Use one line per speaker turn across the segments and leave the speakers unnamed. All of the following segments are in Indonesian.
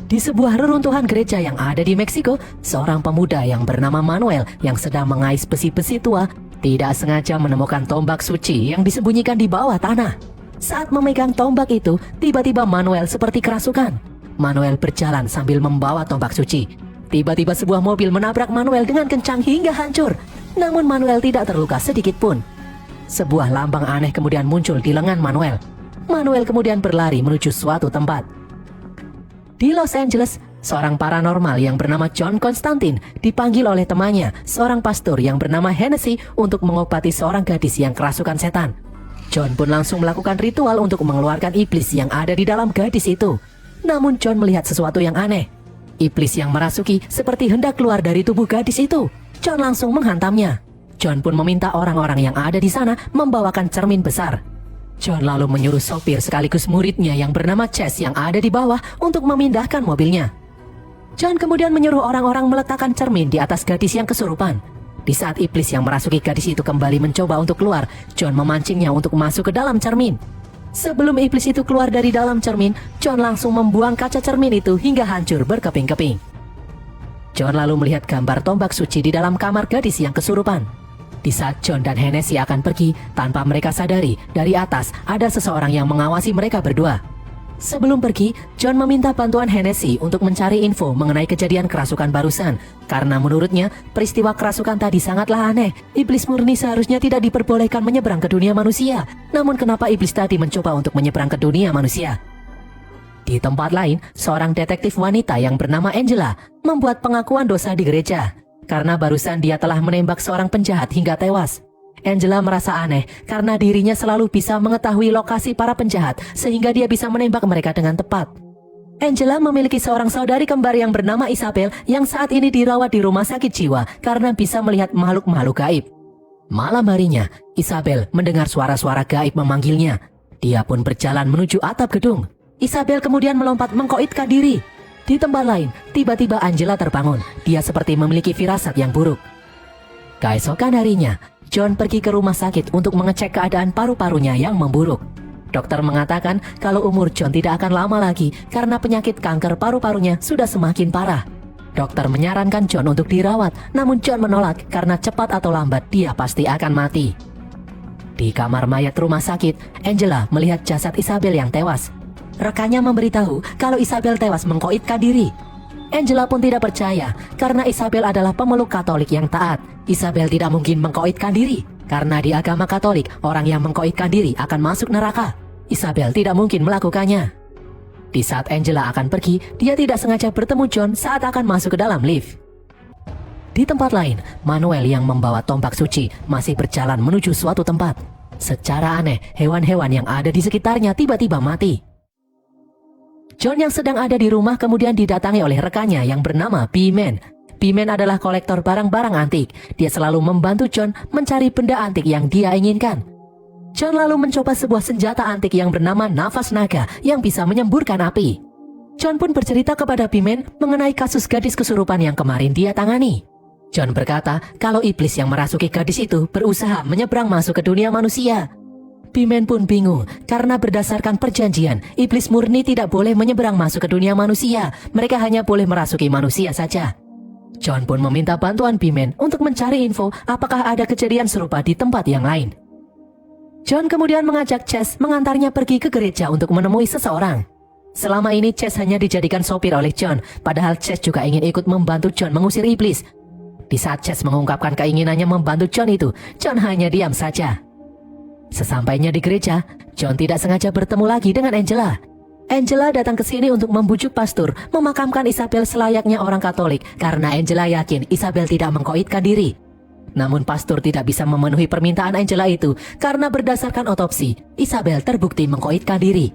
Di sebuah reruntuhan gereja yang ada di Meksiko, seorang pemuda yang bernama Manuel yang sedang mengais besi-besi tua tidak sengaja menemukan tombak suci yang disembunyikan di bawah tanah. Saat memegang tombak itu, tiba-tiba Manuel seperti kerasukan. Manuel berjalan sambil membawa tombak suci. Tiba-tiba sebuah mobil menabrak Manuel dengan kencang hingga hancur. Namun Manuel tidak terluka sedikit pun. Sebuah lambang aneh kemudian muncul di lengan Manuel. Manuel kemudian berlari menuju suatu tempat. Di Los Angeles, seorang paranormal yang bernama John Constantine dipanggil oleh temannya, seorang pastor yang bernama Hennessy, untuk mengobati seorang gadis yang kerasukan setan. John pun langsung melakukan ritual untuk mengeluarkan iblis yang ada di dalam gadis itu. Namun John melihat sesuatu yang aneh. Iblis yang merasuki seperti hendak keluar dari tubuh gadis itu. John langsung menghantamnya. John pun meminta orang-orang yang ada di sana membawakan cermin besar. John lalu menyuruh sopir sekaligus muridnya yang bernama Chess yang ada di bawah untuk memindahkan mobilnya. John kemudian menyuruh orang-orang meletakkan cermin di atas gadis yang kesurupan. Di saat iblis yang merasuki gadis itu kembali mencoba untuk keluar, John memancingnya untuk masuk ke dalam cermin. Sebelum iblis itu keluar dari dalam cermin, John langsung membuang kaca cermin itu hingga hancur berkeping-keping. John lalu melihat gambar tombak suci di dalam kamar gadis yang kesurupan. Di saat John dan Hennessy akan pergi, tanpa mereka sadari, dari atas ada seseorang yang mengawasi mereka berdua. Sebelum pergi, John meminta bantuan Hennessy untuk mencari info mengenai kejadian kerasukan barusan. Karena menurutnya, peristiwa kerasukan tadi sangatlah aneh. Iblis murni seharusnya tidak diperbolehkan menyeberang ke dunia manusia. Namun kenapa iblis tadi mencoba untuk menyeberang ke dunia manusia? Di tempat lain, seorang detektif wanita yang bernama Angela membuat pengakuan dosa di gereja. Karena barusan dia telah menembak seorang penjahat hingga tewas. Angela merasa aneh karena dirinya selalu bisa mengetahui lokasi para penjahat sehingga dia bisa menembak mereka dengan tepat. Angela memiliki seorang saudari kembar yang bernama Isabel yang saat ini dirawat di rumah sakit jiwa karena bisa melihat makhluk-makhluk gaib. Malam harinya, Isabel mendengar suara-suara gaib memanggilnya. Dia pun berjalan menuju atap gedung. Isabel kemudian melompat mengkoitkan diri. Di tempat lain, tiba-tiba Angela terbangun. Dia seperti memiliki firasat yang buruk. Keesokan harinya, John pergi ke rumah sakit untuk mengecek keadaan paru-parunya yang memburuk. Dokter mengatakan kalau umur John tidak akan lama lagi karena penyakit kanker paru-parunya sudah semakin parah. Dokter menyarankan John untuk dirawat, namun John menolak karena cepat atau lambat dia pasti akan mati. Di kamar mayat rumah sakit, Angela melihat jasad Isabel yang tewas. Rekannya memberitahu kalau Isabel tewas mengkoitkan diri. Angela pun tidak percaya karena Isabel adalah pemeluk Katolik yang taat. Isabel tidak mungkin mengkoitkan diri karena di agama Katolik orang yang mengkoitkan diri akan masuk neraka. Isabel tidak mungkin melakukannya. Di saat Angela akan pergi, dia tidak sengaja bertemu John saat akan masuk ke dalam lift. Di tempat lain, Manuel yang membawa tombak suci masih berjalan menuju suatu tempat. Secara aneh, hewan-hewan yang ada di sekitarnya tiba-tiba mati. John yang sedang ada di rumah kemudian didatangi oleh rekannya yang bernama B-Man. B-Man adalah kolektor barang-barang antik. Dia selalu membantu John mencari benda antik yang dia inginkan. John lalu mencoba sebuah senjata antik yang bernama nafas naga yang bisa menyemburkan api. John pun bercerita kepada B-Man mengenai kasus gadis kesurupan yang kemarin dia tangani. John berkata kalau iblis yang merasuki gadis itu berusaha menyeberang masuk ke dunia manusia. B-Man pun bingung karena berdasarkan perjanjian, iblis murni tidak boleh menyeberang masuk ke dunia manusia. Mereka hanya boleh merasuki manusia saja. John pun meminta bantuan B-Man untuk mencari info apakah ada kejadian serupa di tempat yang lain. John kemudian mengajak Chess mengantarnya pergi ke gereja untuk menemui seseorang. Selama ini Chess hanya dijadikan sopir oleh John, padahal Chess juga ingin ikut membantu John mengusir iblis. Di saat Chess mengungkapkan keinginannya membantu John itu, John hanya diam saja. Sesampainya di gereja, John tidak sengaja bertemu lagi dengan Angela. Angela datang ke sini untuk membujuk pastor memakamkan Isabel selayaknya orang Katolik karena Angela yakin Isabel tidak mengkoitkan diri. Namun pastor tidak bisa memenuhi permintaan Angela itu karena berdasarkan otopsi, Isabel terbukti mengkoitkan diri.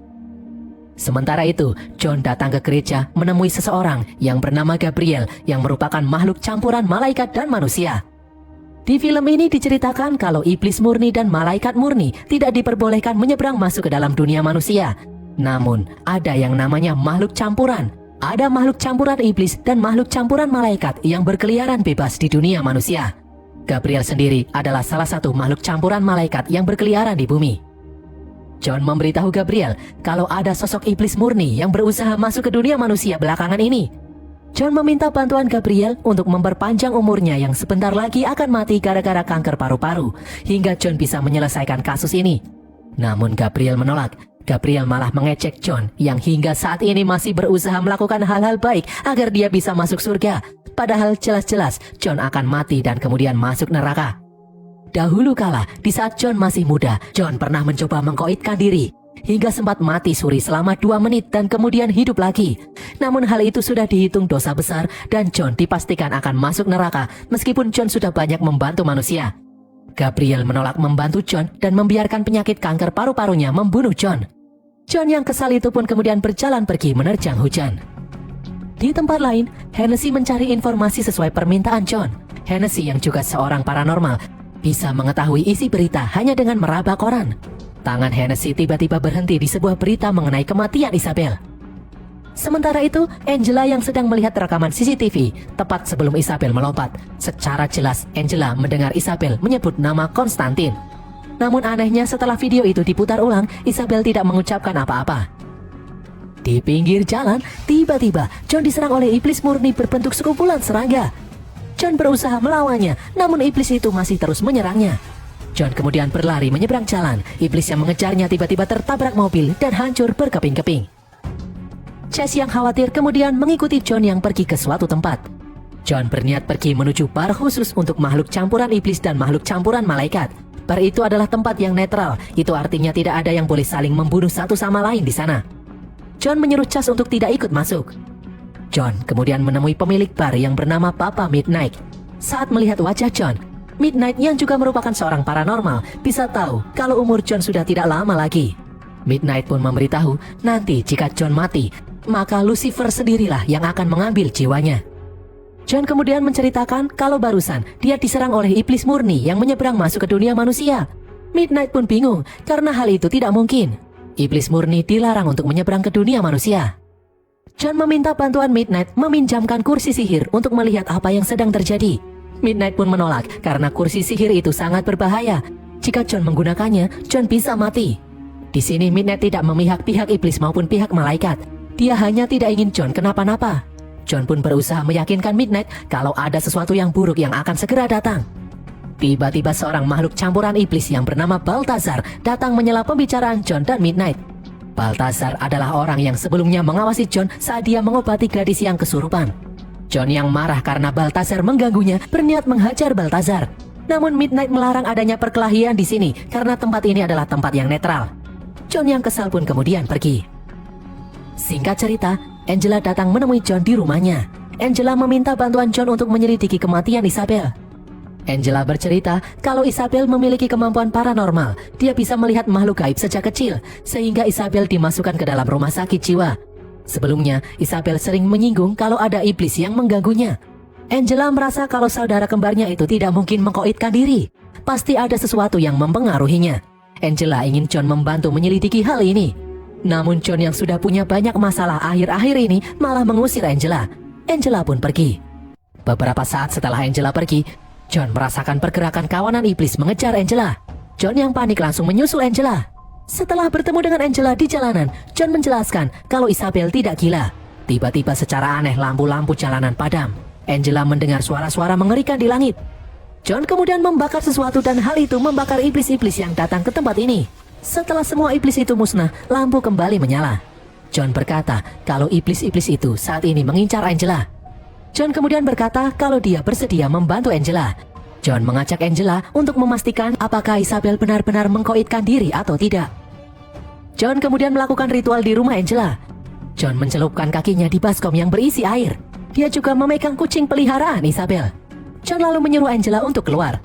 Sementara itu, John datang ke gereja menemui seseorang yang bernama Gabriel yang merupakan makhluk campuran malaikat dan manusia. Di film ini diceritakan kalau iblis murni dan malaikat murni tidak diperbolehkan menyeberang masuk ke dalam dunia manusia. Namun, ada yang namanya makhluk campuran. Ada makhluk campuran iblis dan makhluk campuran malaikat yang berkeliaran bebas di dunia manusia. Gabriel sendiri adalah salah satu makhluk campuran malaikat yang berkeliaran di bumi. John memberitahu Gabriel kalau ada sosok iblis murni yang berusaha masuk ke dunia manusia belakangan ini. John meminta bantuan Gabriel untuk memperpanjang umurnya yang sebentar lagi akan mati gara-gara kanker paru-paru, hingga John bisa menyelesaikan kasus ini. Namun Gabriel menolak. Gabriel malah mengecek John yang hingga saat ini masih berusaha melakukan hal-hal baik agar dia bisa masuk surga. Padahal jelas-jelas John akan mati dan kemudian masuk neraka. Dahulu kala, di saat John masih muda, John pernah mencoba mengkoitkan diri, hingga sempat mati suri selama 2 menit dan kemudian hidup lagi. Namun hal itu sudah dihitung dosa besar dan John dipastikan akan masuk neraka meskipun John sudah banyak membantu manusia. Gabriel menolak membantu John dan membiarkan penyakit kanker paru-parunya membunuh John. John yang kesal itu pun kemudian berjalan pergi menerjang hujan. Di tempat lain, Hennessy mencari informasi sesuai permintaan John. Hennessy yang juga seorang paranormal bisa mengetahui isi berita hanya dengan meraba koran. Tangan Hennessy tiba-tiba berhenti di sebuah berita mengenai kematian Isabel. Sementara itu, Angela yang sedang melihat rekaman CCTV tepat sebelum Isabel melompat. Secara jelas, Angela mendengar Isabel menyebut nama Konstantin. Namun anehnya setelah video itu diputar ulang, Isabel tidak mengucapkan apa-apa. Di pinggir jalan, tiba-tiba John diserang oleh iblis murni berbentuk sekumpulan serangga. John berusaha melawannya, namun iblis itu masih terus menyerangnya. John kemudian berlari menyeberang jalan. Iblis yang mengejarnya tiba-tiba tertabrak mobil dan hancur berkeping-keping. Chase yang khawatir kemudian mengikuti John yang pergi ke suatu tempat. John berniat pergi menuju bar khusus untuk makhluk campuran iblis dan makhluk campuran malaikat. Bar itu adalah tempat yang netral, itu artinya tidak ada yang boleh saling membunuh satu sama lain di sana. John menyuruh Chase untuk tidak ikut masuk. John kemudian menemui pemilik bar yang bernama Papa Midnight. Saat melihat wajah John, Midnight yang juga merupakan seorang paranormal bisa tahu kalau umur John sudah tidak lama lagi. Midnight pun memberitahu nanti jika John mati, maka Lucifer sendirilah yang akan mengambil jiwanya. John kemudian menceritakan kalau barusan dia diserang oleh iblis murni yang menyeberang masuk ke dunia manusia. Midnight pun bingung karena hal itu tidak mungkin. Iblis murni dilarang untuk menyeberang ke dunia manusia. John meminta bantuan Midnight meminjamkan kursi sihir untuk melihat apa yang sedang terjadi. Midnight pun menolak karena kursi sihir itu sangat berbahaya. Jika John menggunakannya, John bisa mati. Di sini Midnight tidak memihak pihak iblis maupun pihak malaikat. Dia hanya tidak ingin John kenapa-napa. John pun berusaha meyakinkan Midnight kalau ada sesuatu yang buruk yang akan segera datang. Tiba-tiba seorang makhluk campuran iblis yang bernama Balthazar datang menyela pembicaraan John dan Midnight. Balthazar adalah orang yang sebelumnya mengawasi John saat dia mengobati gadis yang kesurupan. John yang marah karena Balthazar mengganggunya berniat menghajar Balthazar. Namun Midnight melarang adanya perkelahian di sini karena tempat ini adalah tempat yang netral. John yang kesal pun kemudian pergi. Singkat cerita, Angela datang menemui John di rumahnya. Angela meminta bantuan John untuk menyelidiki kematian Isabel. Angela bercerita kalau Isabel memiliki kemampuan paranormal. Dia bisa melihat makhluk gaib sejak kecil, sehingga Isabel dimasukkan ke dalam rumah sakit jiwa. Sebelumnya, Isabel sering menyinggung kalau ada iblis yang mengganggunya. Angela merasa kalau saudara kembarnya itu tidak mungkin mengkoitkan diri. Pasti ada sesuatu yang mempengaruhinya. Angela ingin John membantu menyelidiki hal ini. Namun John yang sudah punya banyak masalah akhir-akhir ini malah mengusir Angela. Angela pun pergi. Beberapa saat setelah Angela pergi, John merasakan pergerakan kawanan iblis mengejar Angela. John yang panik langsung menyusul Angela. Setelah bertemu dengan Angela di jalanan, John menjelaskan kalau Isabel tidak gila. Tiba-tiba secara aneh lampu-lampu jalanan padam. Angela mendengar suara-suara mengerikan di langit. John kemudian membakar sesuatu dan hal itu membakar iblis-iblis yang datang ke tempat ini. Setelah semua iblis itu musnah, lampu kembali menyala. John berkata kalau iblis-iblis itu saat ini mengincar Angela. John kemudian berkata kalau dia bersedia membantu Angela. John mengajak Angela untuk memastikan apakah Isabel benar-benar mengkoitkan diri atau tidak. John kemudian melakukan ritual di rumah Angela. John mencelupkan kakinya di baskom yang berisi air. Dia juga memegang kucing peliharaan Isabel. John lalu menyuruh Angela untuk keluar.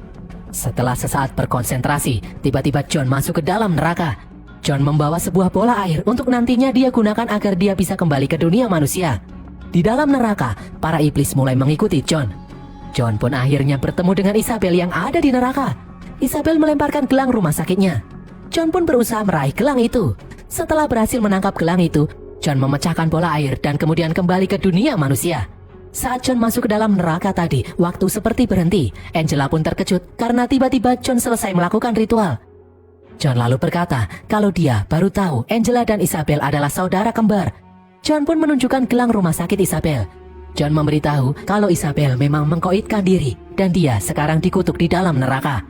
Setelah sesaat berkonsentrasi, tiba-tiba John masuk ke dalam neraka. John membawa sebuah bola air untuk nantinya dia gunakan agar dia bisa kembali ke dunia manusia. Di dalam neraka, para iblis mulai mengikuti John. John pun akhirnya bertemu dengan Isabel yang ada di neraka. Isabel melemparkan gelang rumah sakitnya. John pun berusaha meraih gelang itu. Setelah berhasil menangkap gelang itu, John memecahkan bola air dan kemudian kembali ke dunia manusia. Saat John masuk ke dalam neraka tadi, waktu seperti berhenti. Angela pun terkejut karena tiba-tiba John selesai melakukan ritual. John lalu berkata kalau dia baru tahu Angela dan Isabel adalah saudara kembar. John pun menunjukkan gelang rumah sakit Isabel. John memberitahu kalau Isabel memang mengkoitkan diri dan dia sekarang dikutuk di dalam neraka.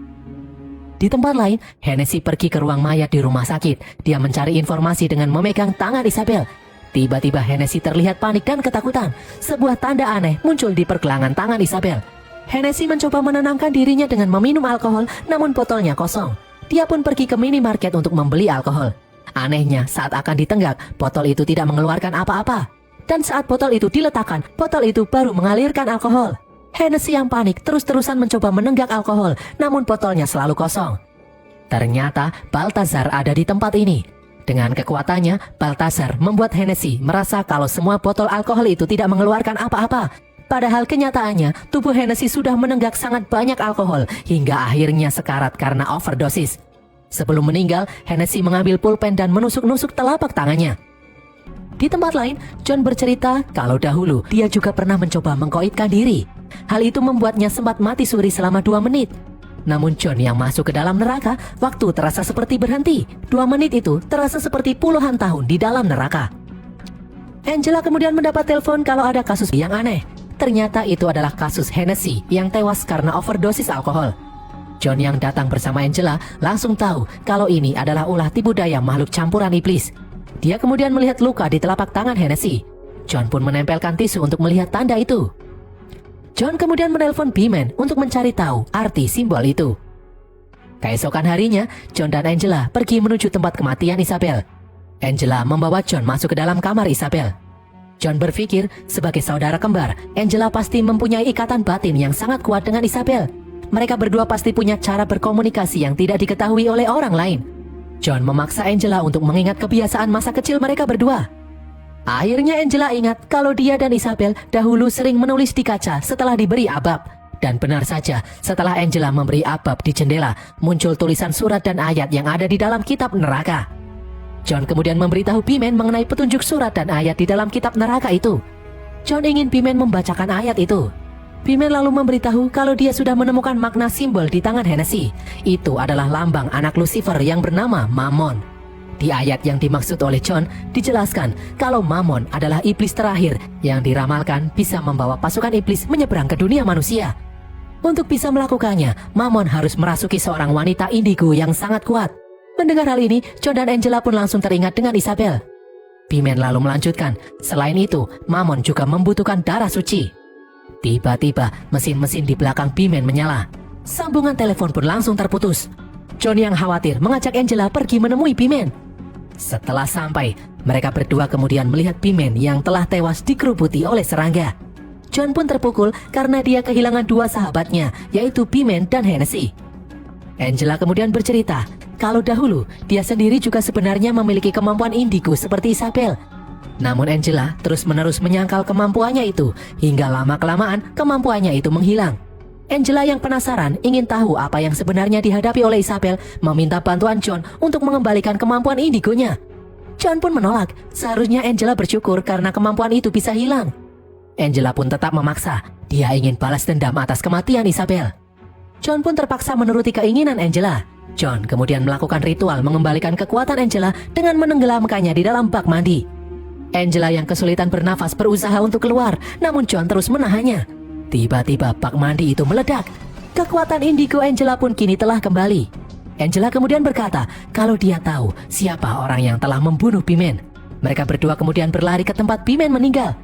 Di tempat lain, Hennessy pergi ke ruang mayat di rumah sakit. Dia mencari informasi dengan memegang tangan Isabel. Tiba-tiba Hennessy terlihat panik dan ketakutan. Sebuah tanda aneh muncul di pergelangan tangan Isabel. Hennessy mencoba menenangkan dirinya dengan meminum alkohol, namun botolnya kosong. Dia pun pergi ke minimarket untuk membeli alkohol. Anehnya, saat akan ditenggak, botol itu tidak mengeluarkan apa-apa. Dan saat botol itu diletakkan, botol itu baru mengalirkan alkohol. Hennessy yang panik terus-terusan mencoba menenggak alkohol, namun botolnya selalu kosong. Ternyata Balthazar ada di tempat ini. Dengan kekuatannya, Balthazar membuat Hennessy merasa kalau semua botol alkohol itu tidak mengeluarkan apa-apa. Padahal kenyataannya, tubuh Hennessy sudah menenggak sangat banyak alkohol hingga akhirnya sekarat karena overdosis. Sebelum meninggal, Hennessy mengambil pulpen dan menusuk-nusuk telapak tangannya. Di tempat lain, John bercerita kalau dahulu dia juga pernah mencoba mengkoitkan diri. Hal itu membuatnya sempat mati suri selama 2 menit. Namun John yang masuk ke dalam neraka, waktu terasa seperti berhenti. 2 menit itu terasa seperti puluhan tahun di dalam neraka. Angela kemudian mendapat telepon kalau ada kasus yang aneh. Ternyata itu adalah kasus Hennessy yang tewas karena overdosis alkohol. John yang datang bersama Angela langsung tahu kalau ini adalah ulah tipu daya makhluk campuran iblis. Dia kemudian melihat luka di telapak tangan Hennessy. John pun menempelkan tisu untuk melihat tanda itu. John kemudian menelpon B-Man untuk mencari tahu arti simbol itu. Keesokan harinya, John dan Angela pergi menuju tempat kematian Isabel. Angela membawa John masuk ke dalam kamar Isabel. John berpikir, sebagai saudara kembar, Angela pasti mempunyai ikatan batin yang sangat kuat dengan Isabel. Mereka berdua pasti punya cara berkomunikasi yang tidak diketahui oleh orang lain. John memaksa Angela untuk mengingat kebiasaan masa kecil mereka berdua. Akhirnya Angela ingat kalau dia dan Isabel dahulu sering menulis di kaca setelah diberi abab. Dan benar saja, setelah Angela memberi abab di jendela, muncul tulisan surat dan ayat yang ada di dalam kitab neraka. John kemudian memberitahu B-Man mengenai petunjuk surat dan ayat di dalam kitab neraka itu. John ingin B-Man membacakan ayat itu. B-Man lalu memberitahu kalau dia sudah menemukan makna simbol di tangan Hennessy. Itu adalah lambang anak Lucifer yang bernama Mammon. Di ayat yang dimaksud oleh John, dijelaskan kalau Mammon adalah iblis terakhir yang diramalkan bisa membawa pasukan iblis menyeberang ke dunia manusia. Untuk bisa melakukannya, Mammon harus merasuki seorang wanita indigo yang sangat kuat. Mendengar hal ini, John dan Angela pun langsung teringat dengan Isabel. B-Man lalu melanjutkan, selain itu, Mammon juga membutuhkan darah suci. Tiba-tiba, mesin-mesin di belakang B-Man menyala. Sambungan telepon pun langsung terputus. John yang khawatir mengajak Angela pergi menemui B-Man. Setelah sampai, mereka berdua kemudian melihat B-Man yang telah tewas dikerubuti oleh serangga. John pun terpukul karena dia kehilangan 2 sahabatnya, yaitu B-Man dan Hennessy. Angela kemudian bercerita kalau dahulu dia sendiri juga sebenarnya memiliki kemampuan indigo seperti Isabel. Namun Angela terus-menerus menyangkal kemampuannya itu, hingga lama-kelamaan kemampuannya itu menghilang. Angela yang penasaran ingin tahu apa yang sebenarnya dihadapi oleh Isabel, meminta bantuan John untuk mengembalikan kemampuan indigonya. John pun menolak, seharusnya Angela bersyukur karena kemampuan itu bisa hilang. Angela pun tetap memaksa, dia ingin balas dendam atas kematian Isabel. John pun terpaksa menuruti keinginan Angela. John kemudian melakukan ritual mengembalikan kekuatan Angela dengan menenggelamkannya di dalam bak mandi. Angela yang kesulitan bernafas berusaha untuk keluar, namun John terus menahannya. Tiba-tiba bak mandi itu meledak. Kekuatan indigo Angela pun kini telah kembali. Angela kemudian berkata kalau dia tahu siapa orang yang telah membunuh B-Man. Mereka berdua kemudian berlari ke tempat B-Man meninggal.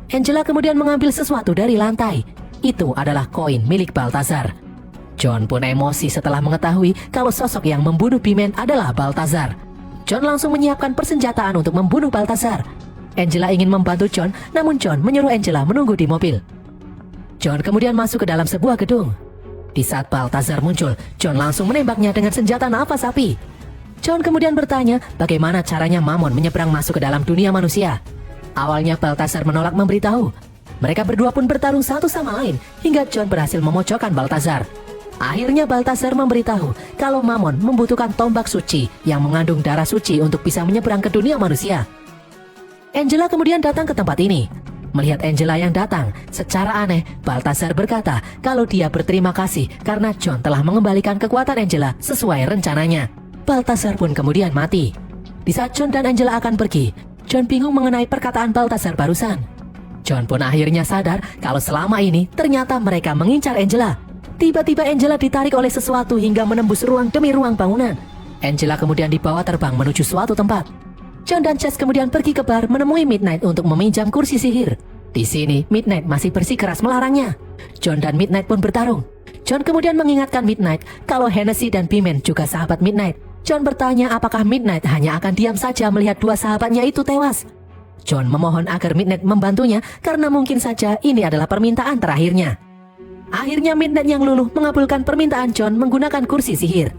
Angela kemudian mengambil sesuatu dari lantai. Itu adalah koin milik Balthazar. John pun emosi setelah mengetahui kalau sosok yang membunuh B-Man adalah Balthazar. John langsung menyiapkan persenjataan untuk membunuh Balthazar. Angela ingin membantu John, namun John menyuruh Angela menunggu di mobil. John kemudian masuk ke dalam sebuah gedung. Di saat Balthazar muncul, John langsung menembaknya dengan senjata napas api. John kemudian bertanya bagaimana caranya Mammon menyeberang masuk ke dalam dunia manusia. Awalnya Balthazar menolak memberitahu. Mereka berdua pun bertarung satu sama lain hingga John berhasil memojokkan Balthazar. Akhirnya Balthazar memberitahu kalau Mammon membutuhkan tombak suci yang mengandung darah suci untuk bisa menyeberang ke dunia manusia. Angela kemudian datang ke tempat ini. Melihat Angela yang datang, secara aneh Balthazar berkata kalau dia berterima kasih karena John telah mengembalikan kekuatan Angela sesuai rencananya. Baltasar pun kemudian mati. Di saat John dan Angela akan pergi, John bingung mengenai perkataan Baltasar barusan. John pun akhirnya sadar kalau selama ini ternyata mereka mengincar Angela. Tiba-tiba Angela ditarik oleh sesuatu hingga menembus ruang demi ruang bangunan. Angela kemudian dibawa terbang menuju suatu tempat. John dan Chess kemudian pergi ke bar menemui Midnight untuk meminjam kursi sihir. Di sini, Midnight masih bersikeras melarangnya. John dan Midnight pun bertarung. John kemudian mengingatkan Midnight kalau Hennessy dan Pimen juga sahabat Midnight. John bertanya apakah Midnight hanya akan diam saja melihat dua sahabatnya itu tewas. John memohon agar Midnight membantunya karena mungkin saja ini adalah permintaan terakhirnya. Akhirnya Midnight yang luluh mengabulkan permintaan John menggunakan kursi sihir.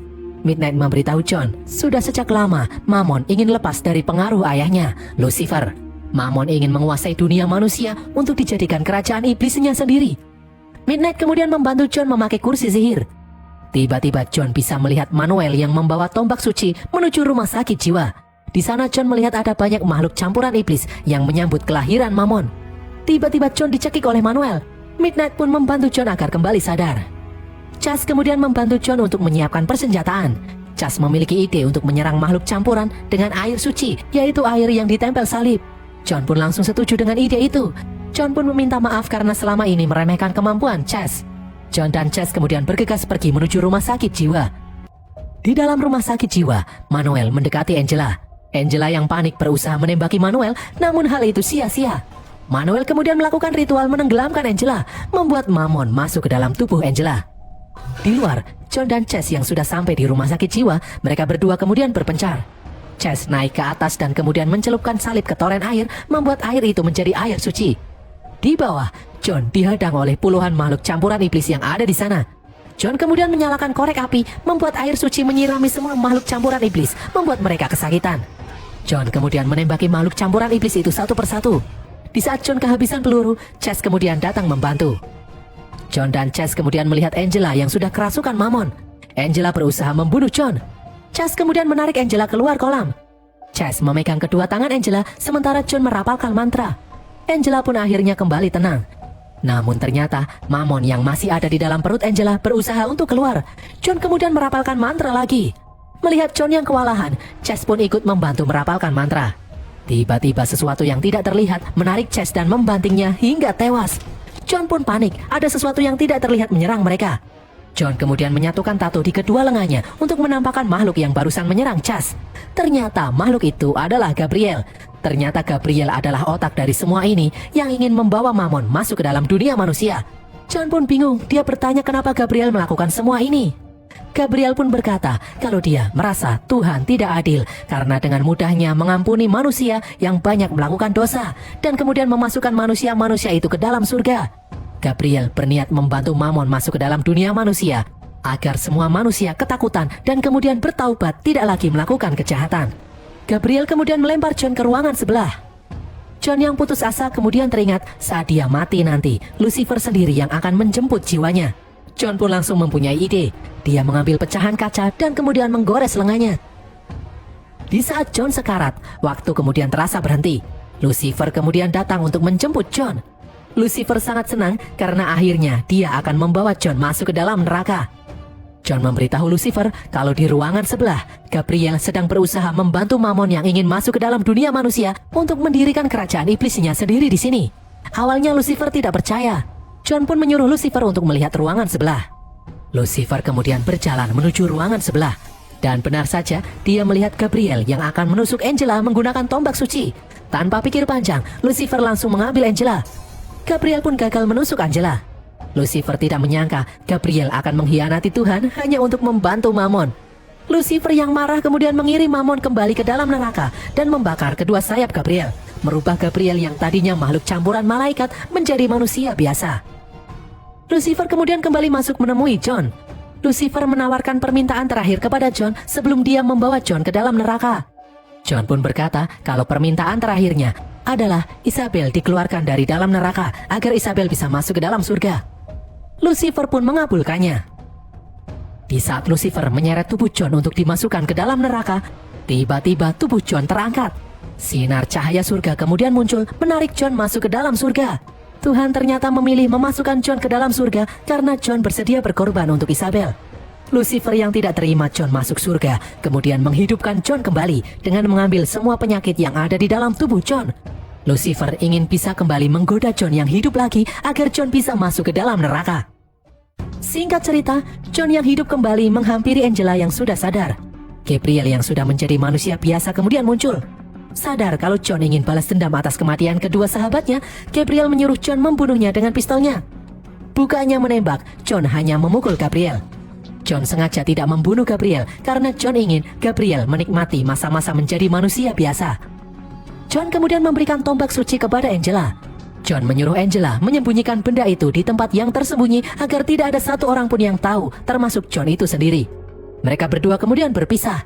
Midnight memberitahu John, sudah sejak lama Mammon ingin lepas dari pengaruh ayahnya, Lucifer. Mammon ingin menguasai dunia manusia untuk dijadikan kerajaan iblisnya sendiri. Midnight kemudian membantu John memakai kursi sihir. Tiba-tiba John bisa melihat Manuel yang membawa tombak suci menuju rumah sakit jiwa. Di sana John melihat ada banyak makhluk campuran iblis yang menyambut kelahiran Mammon. Tiba-tiba John dicekik oleh Manuel. Midnight pun membantu John agar kembali sadar. Chas kemudian membantu John untuk menyiapkan persenjataan. Chas memiliki ide untuk menyerang makhluk campuran dengan air suci, yaitu air yang ditempel salib. John pun langsung setuju dengan ide itu. John pun meminta maaf karena selama ini meremehkan kemampuan Chas. John dan Chas kemudian bergegas pergi menuju rumah sakit jiwa. Di dalam rumah sakit jiwa, Manuel mendekati Angela. Angela yang panik berusaha menembaki Manuel, namun hal itu sia-sia. Manuel kemudian melakukan ritual menenggelamkan Angela, membuat Mammon masuk ke dalam tubuh Angela. Di luar, John dan Chess yang sudah sampai di rumah sakit jiwa, mereka berdua kemudian berpencar. Chess naik ke atas dan kemudian mencelupkan salib ke toren air, membuat air itu menjadi air suci. Di bawah, John dihadang oleh puluhan makhluk campuran iblis yang ada di sana. John kemudian menyalakan korek api, membuat air suci menyirami semua makhluk campuran iblis, membuat mereka kesakitan. John kemudian menembaki makhluk campuran iblis itu satu persatu. Di saat John kehabisan peluru, Chess kemudian datang membantu. John dan Chess kemudian melihat Angela yang sudah kerasukan Mammon. Angela berusaha membunuh John. Chess kemudian menarik Angela keluar kolam. Chess memegang kedua tangan Angela sementara John merapalkan mantra. Angela pun akhirnya kembali tenang. Namun ternyata Mammon yang masih ada di dalam perut Angela berusaha untuk keluar. John kemudian merapalkan mantra lagi. Melihat John yang kewalahan, Chess pun ikut membantu merapalkan mantra. Tiba-tiba sesuatu yang tidak terlihat menarik Chess dan membantingnya hingga tewas. John pun panik, ada sesuatu yang tidak terlihat menyerang mereka. John kemudian menyatukan tato di kedua lengannya untuk menampakkan makhluk yang barusan menyerang Chess. Ternyata makhluk itu adalah Gabriel. Ternyata Gabriel adalah otak dari semua ini yang ingin membawa Mammon masuk ke dalam dunia manusia. John pun bingung, dia bertanya kenapa Gabriel melakukan semua ini. Gabriel pun berkata kalau dia merasa Tuhan tidak adil karena dengan mudahnya mengampuni manusia yang banyak melakukan dosa dan kemudian memasukkan manusia-manusia itu ke dalam surga. Gabriel berniat membantu Mammon masuk ke dalam dunia manusia agar semua manusia ketakutan dan kemudian bertaubat tidak lagi melakukan kejahatan. Gabriel kemudian melempar John ke ruangan sebelah. John yang putus asa kemudian teringat saat dia mati nanti, Lucifer sendiri yang akan menjemput jiwanya. John pun langsung mempunyai ide. Dia mengambil pecahan kaca dan kemudian menggores lengannya. Di saat John sekarat, waktu kemudian terasa berhenti. Lucifer kemudian datang untuk menjemput John. Lucifer sangat senang karena akhirnya dia akan membawa John masuk ke dalam neraka. John memberitahu Lucifer kalau di ruangan sebelah, Gabriel sedang berusaha membantu Mammon yang ingin masuk ke dalam dunia manusia untuk mendirikan kerajaan iblisnya sendiri di sini. Awalnya Lucifer tidak percaya. John pun menyuruh Lucifer untuk melihat ruangan sebelah. Lucifer kemudian berjalan menuju ruangan sebelah. Dan benar saja, dia melihat Gabriel yang akan menusuk Angela menggunakan tombak suci. Tanpa pikir panjang, Lucifer langsung mengambil Angela. Gabriel pun gagal menusuk Angela. Lucifer tidak menyangka Gabriel akan mengkhianati Tuhan hanya untuk membantu Mammon. Lucifer yang marah kemudian mengirim Mammon kembali ke dalam neraka dan membakar kedua sayap Gabriel, merubah Gabriel yang tadinya makhluk campuran malaikat menjadi manusia biasa. Lucifer kemudian kembali masuk menemui John. Lucifer menawarkan permintaan terakhir kepada John sebelum dia membawa John ke dalam neraka. John pun berkata kalau permintaan terakhirnya adalah Isabel dikeluarkan dari dalam neraka agar Isabel bisa masuk ke dalam surga. Lucifer pun mengabulkannya. Di saat Lucifer menyeret tubuh John untuk dimasukkan ke dalam neraka, tiba-tiba tubuh John terangkat. Sinar cahaya surga kemudian muncul menarik John masuk ke dalam surga. Tuhan ternyata memilih memasukkan John ke dalam surga karena John bersedia berkorban untuk Isabel. Lucifer yang tidak terima John masuk surga kemudian menghidupkan John kembali dengan mengambil semua penyakit yang ada di dalam tubuh John. Lucifer ingin bisa kembali menggoda John yang hidup lagi agar John bisa masuk ke dalam neraka. Singkat cerita, John yang hidup kembali menghampiri Angela yang sudah sadar. Gabriel yang sudah menjadi manusia biasa kemudian muncul. Sadar kalau John ingin balas dendam atas kematian kedua sahabatnya, Gabriel menyuruh John membunuhnya dengan pistolnya. Bukannya menembak, John hanya memukul Gabriel. John sengaja tidak membunuh Gabriel karena John ingin Gabriel menikmati masa-masa menjadi manusia biasa. John kemudian memberikan tombak suci kepada Angela. John menyuruh Angela menyembunyikan benda itu di tempat yang tersembunyi agar tidak ada satu orang pun yang tahu, termasuk John itu sendiri. Mereka berdua kemudian berpisah